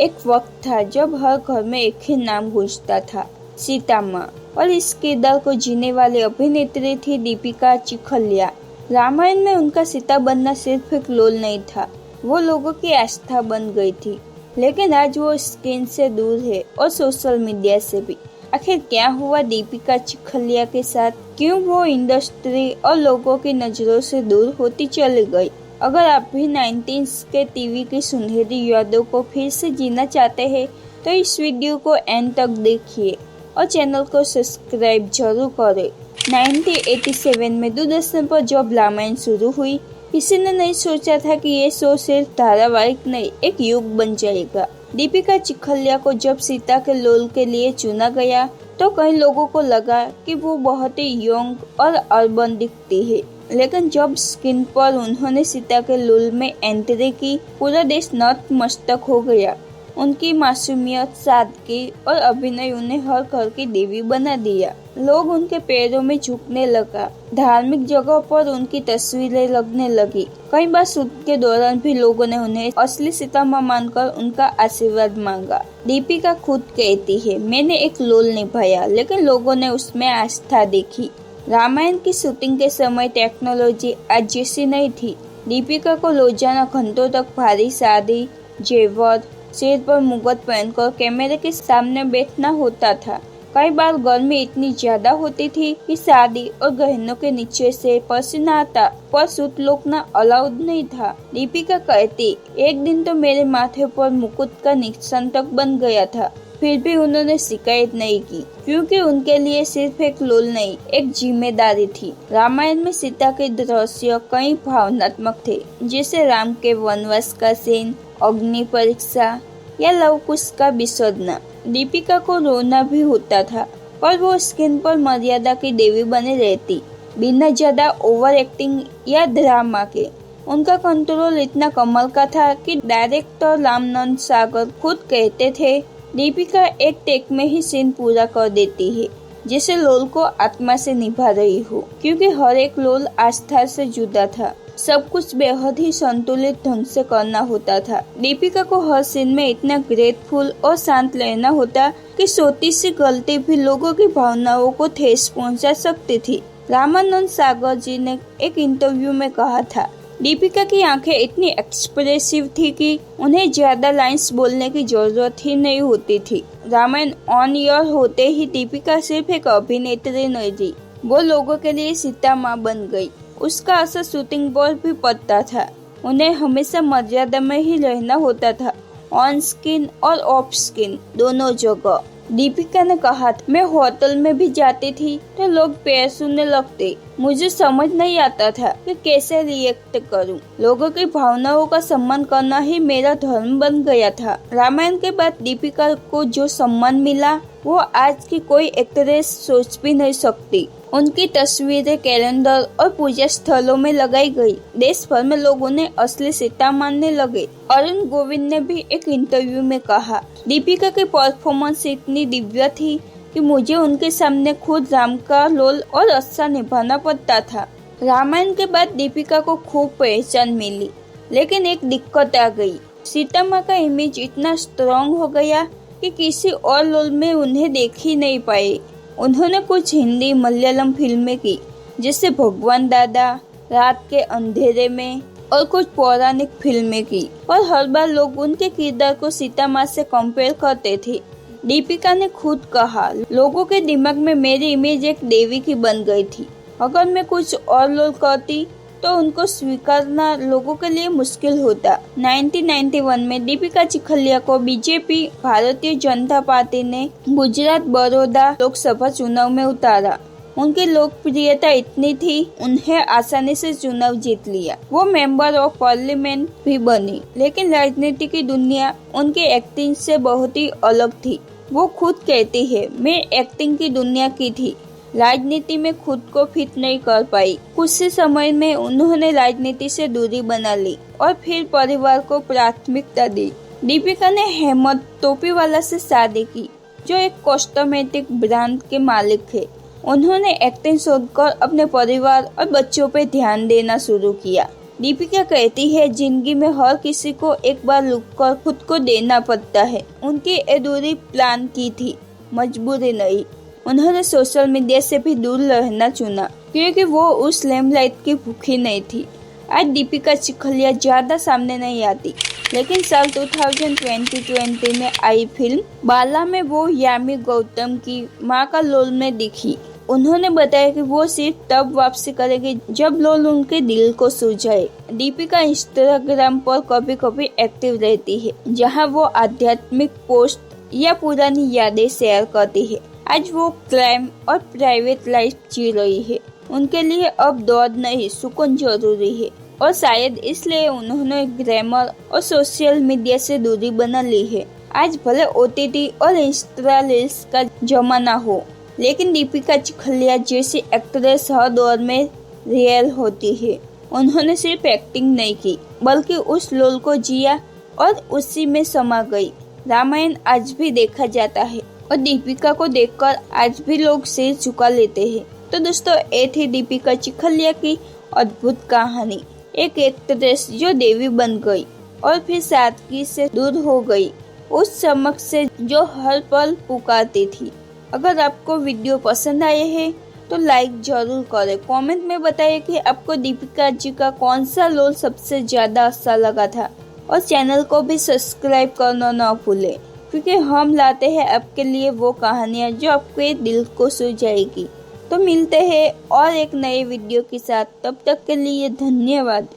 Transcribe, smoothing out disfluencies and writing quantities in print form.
एक वक्त था जब हर घर में एक ही नाम गूंजता था, सीता माँ। और इस किरदार को जीने वाली अभिनेत्री थी दीपिका चिखलिया। रामायण में उनका सीता बनना सिर्फ एक रोल नहीं था, वो लोगों की आस्था बन गई थी। लेकिन आज वो स्क्रीन से दूर है और सोशल मीडिया से भी। आखिर क्या हुआ दीपिका चिखलिया के साथ? क्यों वो इंडस्ट्री और लोगों की नजरों से दूर होती चली गई? अगर आप भी 90s के टीवी की सुनहरी यादों को फिर से जीना चाहते हैं तो इस वीडियो को एंड तक देखिए और चैनल को सब्सक्राइब जरूर करें। 1987 में दूरदर्शन पर जब रामायण शुरू हुई, किसी ने नहीं सोचा था कि ये शो सिर्फ धारावाहिक नहीं, एक युग बन जाएगा। दीपिका चिखलिया को जब सीता के रोल के लिए चुना गया तो कई लोगों को लगा कि वो बहुत ही यंग और अर्बन दिखती है। लेकिन जब स्क्रीन पर उन्होंने सीता के रोल में एंट्री की, पूरा देश नतमस्तक हो गया। उनकी मासूमियत, सादगी और अभिनय उन्हें हर घर की देवी बना दिया। लोग उनके पैरों में झुकने लगा। धार्मिक जगह पर उनकी तस्वीरें लगने लगी। कई बार शूट के दौरान भी लोगों ने उन्हें असली सीता माँ मानकर उनका आशीर्वाद मांगा। दीपिका खुद कहती है, मैंने एक रोल निभाया लेकिन लोगों ने उसमें आस्था देखी। रामायण की शूटिंग के समय टेक्नोलॉजी आज जैसी नहीं थी। दीपिका को रोजाना घंटों तक भारी साड़ी, जेवर, सिर पर मुकुट पहनकर कैमरे के सामने बैठना होता था। कई बार गर्मी इतनी ज्यादा होती थी कि साड़ी और गहनों के नीचे से पसीना आता, पर सूट रोकना अलाउड नहीं था। दीपिका कहती, एक दिन तो मेरे माथे पर मुकुट का निशान तक बन गया था, फिर भी उन्होंने शिकायत नहीं की, क्योंकि उनके लिए सिर्फ एक रोल नहीं, एक जिम्मेदारी थी। रामायण में सीता के दृश्य कई भावनात्मक थे, जैसे राम के वनवास का सीन, अग्नि परीक्षा या लव कुश का विसर्जन। दीपिका को रोना भी होता था, पर वो स्क्रीन पर मर्यादा की देवी बने रहती, बिना ज्यादा ओवर एक्टिंग या ड्रामा के। उनका कंट्रोल इतना कमाल का था कि डायरेक्टर रामानंद सागर खुद कहते थे, दीपिका एक टेक में ही सीन पूरा कर देती है, जैसे रोल को आत्मा से निभा रही हो, क्योंकि हर एक रोल आस्था से जुड़ा था। सब कुछ बेहद ही संतुलित ढंग से करना होता था। दीपिका को हर सीन में इतना ग्रेटफुल और शांत रहना होता कि छोटी सी गलती भी लोगों की भावनाओं को ठेस पहुंचा सकती थी। रामानंद सागर जी ने एक इंटरव्यू में कहा था, दीपिका की आंखें इतनी एक्सप्रेसिव थी कि उन्हें ज्यादा लाइंस बोलने की जरूरत ही नहीं होती थी। रामायण ऑन एयर होते ही दीपिका सिर्फ एक अभिनेत्री नहीं थी, वो लोगों के लिए सीता माँ बन गई। उसका असर शूटिंग पर भी पड़ता था। उन्हें हमेशा मर्यादा में ही रहना होता था, ऑन स्क्रीन और ऑफ स्क्रीन दोनों जगह। दीपिका ने कहा, मैं होटल में भी जाती थी तो लोग पैर सुनने लगते, मुझे समझ नहीं आता था कि कैसे रिएक्ट करूं। लोगों की भावनाओं का सम्मान करना ही मेरा धर्म बन गया था। रामायण के बाद दीपिका को जो सम्मान मिला वो आज की कोई एक्ट्रेस सोच भी नहीं सकती। उनकी तस्वीरें कैलेंडर और पूजा स्थलों में लगाई गई। देश भर में लोग उन्हें असली सीता मानने लगे। अरुण गोविंद ने भी एक इंटरव्यू में कहा, दीपिका की परफॉर्मेंस इतनी दिव्य थी कि मुझे उनके सामने खुद राम का रोल और अच्छा निभाना पड़ता था। रामायण के बाद दीपिका को खूब पहचान मिली, लेकिन एक दिक्कत आ गई। सीता माँ का इमेज इतना स्ट्रॉन्ग हो गया कि किसी और रोल में उन्हें देख ही नहीं पाए। उन्होंने कुछ हिंदी मलयालम फिल्में की, जैसे भगवान दादा, रात के अंधेरे में, और कुछ पौराणिक फिल्में की, और हर बार लोग उनके किरदार को सीता माँ से कंपेयर करते थे। दीपिका ने खुद कहा, लोगों के दिमाग में मेरी इमेज एक देवी की बन गई थी। अगर मैं कुछ और रोल करती तो उनको स्वीकारना लोगों के लिए मुश्किल होता। 1991 में दीपिका चिखलिया को बीजेपी भारतीय जनता पार्टी ने गुजरात बड़ौदा लोकसभा चुनाव में उतारा। उनकी लोकप्रियता इतनी थी, उन्हें आसानी से चुनाव जीत लिया। वो मेंबर ऑफ पार्लियामेंट भी बनी, लेकिन राजनीति की दुनिया उनकी एक्टिंग से बहुत ही अलग थी। वो खुद कहती है, मैं एक्टिंग की दुनिया की थी, राजनीति में खुद को फिट नहीं कर पाई। कुछ ही समय में उन्होंने राजनीति से दूरी बना ली और फिर परिवार को प्राथमिकता दी। दीपिका ने हेमंत टोपीवाला से शादी की, जो एक कॉस्मेटिक ब्रांड के मालिक है। उन्होंने एक्टिंग छोड़कर अपने परिवार और बच्चों पर ध्यान देना शुरू किया। दीपिका कहती है जिंदगी में हर किसी को एक बार रुक कर खुद को देना पड़ता है। उनकी अधूरी प्लान की थी, मजबूरी नहीं। उन्होंने सोशल मीडिया से भी दूर रहना चुना क्योंकि वो उस लेमलाइट की भूखी नहीं थी। आज दीपिका चिखलिया ज्यादा सामने नहीं आती, लेकिन साल 2020 में आई फिल्म बाला में वो यामी गौतम की मां का रोल में दिखी। उन्होंने बताया कि वो सिर्फ तब वापसी करेगी जब लोग उनके दिल को छू जाए। दीपिका इंस्टाग्राम पर कभी कभी एक्टिव रहती है, जहां वो आध्यात्मिक पोस्ट या पुरानी यादें शेयर करती है। आज वो क्राइम और प्राइवेट लाइफ जी रही है। उनके लिए अब दौड़ नहीं, सुकून जरूरी है, और शायद इसलिए उन्होंने ग्लैमर और सोशल मीडिया से दूरी बना ली है। आज भले OTT और इंस्टा रील्स का जमाना हो, लेकिन दीपिका चिखलिया जैसी एक्ट्रेस हर दौर में रियल होती है। उन्होंने सिर्फ एक्टिंग नहीं की, बल्कि उस रोल को जिया और उसी में समा गई। रामायण आज भी देखा जाता है और दीपिका को देखकर आज भी लोग सिर झुका लेते हैं। तो दोस्तों, ये थी दीपिका चिखलिया की अद्भुत कहानी। एक एक्ट्रेस जो देवी बन गई और फिर सादगी से दूर हो गई, उस चमक से जो हर पल पुकारती थी। अगर आपको वीडियो पसंद आए है तो लाइक जरूर करें। कमेंट में बताइए कि आपको दीपिका जी का कौन सा रोल सबसे ज्यादा अच्छा लगा था, और चैनल को भी सब्सक्राइब करना ना भूलें, क्योंकि हम लाते हैं आपके लिए वो कहानियाँ जो आपके दिल को छू जाएगी। तो मिलते हैं और एक नए वीडियो के साथ, तब तक के लिए धन्यवाद।